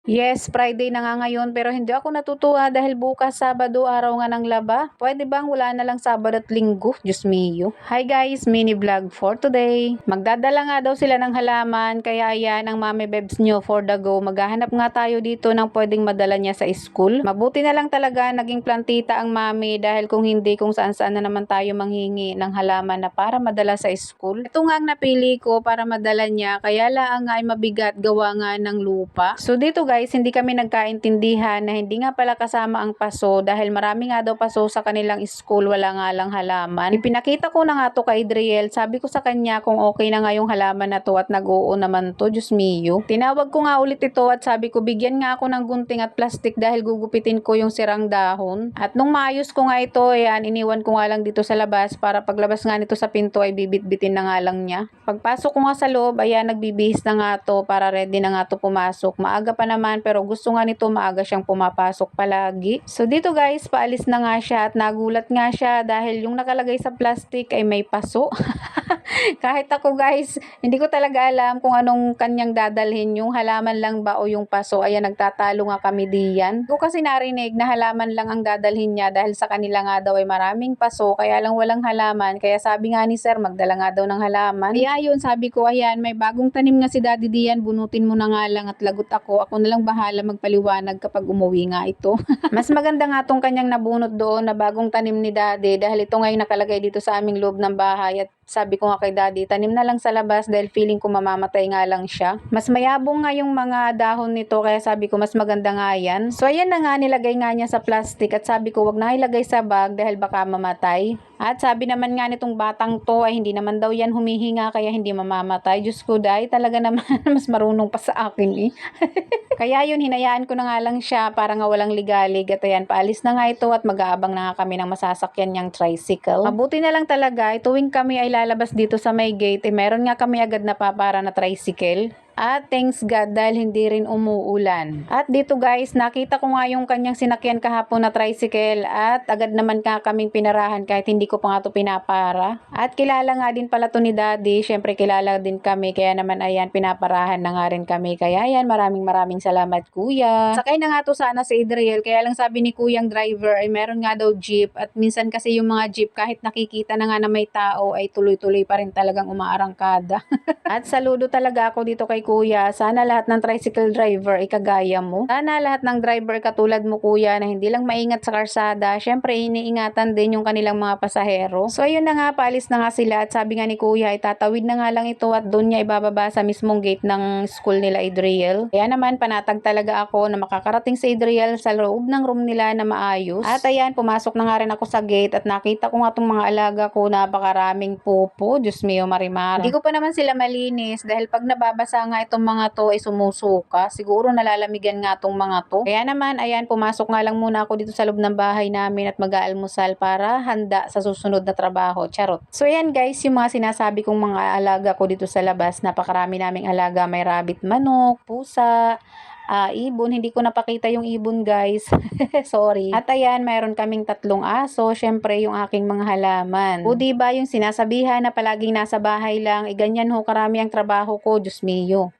Yes, Friday na nga ngayon pero hindi ako natutuwa dahil bukas Sabado, araw nga ng laba. Pwede bang wala na lang Sabado at Linggo? Diyos mio. Hi guys, mini vlog for today. Magdadala nga daw sila ng halaman kaya ayan ang mami bebs nyo for the go. Maghahanap nga tayo dito ng pwedeng madala niya sa school. Mabuti na lang talaga naging plantita ang mami dahil kung hindi kung saan saan na naman tayo manghingi ng halaman na para madala sa school. Ito nga ang napili ko para madala niya kaya lang nga ay mabigat gawa nga ng lupa. So dito guys, hindi kami nagkaintindihan na hindi nga pala kasama ang paso dahil marami nga daw paso sa kanilang school, wala nga lang halaman. Ipinakita ko na nga to kay Adriel, sabi ko sa kanya kung okay na nga yung halaman na to at nag-oo naman to, Diyos mio. Tinawag ko nga ulit ito at sabi ko bigyan nga ako ng gunting at plastic dahil gugupitin ko yung sirang dahon. At nung maayos ko nga ito, ayan, iniwan ko nga lang dito sa labas para paglabas nga nito sa pinto ay bibit-bitin na nga lang niya. Pagpasok ko nga sa loob, ayan, nagbibihis na nga to para ready na nga to pumasok. Maaga pa naman pero gusto nga nito maaga siyang pumapasok palagi. So dito guys, paalis na nga siya at nagulat nga siya dahil yung nakalagay sa plastic ay may paso. Kahit ako guys, hindi ko talaga alam kung anong kanyang dadalhin, yung halaman lang ba o yung paso. Ayan, nagtatalo nga kami diyan. Ko kasi narinig na halaman lang ang dadalhin niya dahil sa kanila nga daw ay maraming paso kaya lang walang halaman. Kaya sabi nga ni sir, magdala nga daw ng halaman. Kaya yun, sabi ko ayan, may bagong tanim nga si daddy diyan, bunutin mo na nga lang at lagot ako. Ako na lang bahala magpaliwanag kapag umuwi nga ito. Mas maganda nga tong kanyang nabunot doon na bagong tanim ni daddy dahil ito ngayon nakalagay dito sa aming loob ng bahay at sabi ko nga kay daddy, tanim na lang sa labas dahil feeling ko mamamatay nga lang siya. Mas mayabong nga yung mga dahon nito kaya sabi ko mas maganda nga yan. So ayan na nga, nilagay nga niya sa plastic at sabi ko wag na ilagay sa bag dahil baka mamatay. At sabi naman nga nitong batang to ay hindi naman daw yan humihinga kaya hindi mamamatay. Diyos ko dahil talaga naman mas marunong pa sa akin eh. Kaya yun, hinayaan ko na nga lang siya para nga walang ligalig at ayan, paalis na nga ito at mag-aabang na nga kami ng masasakyan niyang tricycle. Mabuti na lang talaga, tuwing kami ay lalabas dito sa may gate, meron nga kami agad na papara na tricycle. At thanks God dahil hindi rin umuulan. At dito guys, nakita ko nga yung kanyang sinakyan kahapon na tricycle at agad naman ka kaming pinarahan kahit hindi ko pa nga to pinapara. At kilala nga din pala to ni daddy, syempre kilala din kami kaya naman ayan, pinaparahan na nga rin kami. Kaya ayan, maraming salamat kuya. Sakay na nga to sana si Adriel kaya lang sabi ni kuyang driver ay meron nga daw jeep at minsan kasi yung mga jeep kahit nakikita na nga na may tao ay tuloy-tuloy pa rin talagang umaarangkada. At saludo talaga ako dito kay kuya. Sana lahat ng tricycle driver ay kagaya mo. Sana lahat ng driver katulad mo kuya na hindi lang maingat sa karsada. Syempre iniingatan din yung kanilang mga pasahero. So ayun na nga, paalis na nga sila at sabi nga ni kuya ay tatawid na nga lang ito at doon niya ibababa sa mismong gate ng school nila Adriel. Kaya naman panatag talaga ako na makakarating si Adriel sa loob ng room nila na maayos. At ayan, pumasok na nga rin ako sa gate at nakita ko nga itong mga alaga ko, napakaraming pupo. Diyos mio, marimar. Hindi ko pa naman sila malinis dahil pag nababasa nga itong mga to ay sumusuka. Siguro nalalamigan nga itong mga to. Kaya naman, ayan, pumasok nga lang muna ako dito sa loob ng bahay namin at mag-aalmusal para handa sa susunod na trabaho. Charot. So ayan guys, yung mga sinasabi kong mga alaga ko dito sa labas, napakarami naming alaga. May rabbit, manok, pusa, ibon. Hindi ko napakita yung ibon guys. Sorry. At ayan, mayroon kaming 3 aso. Syempre yung aking mga halaman. O diba yung sinasabihan na palaging nasa bahay lang, ganyan ho karami ang trabaho ko, Diyos mio.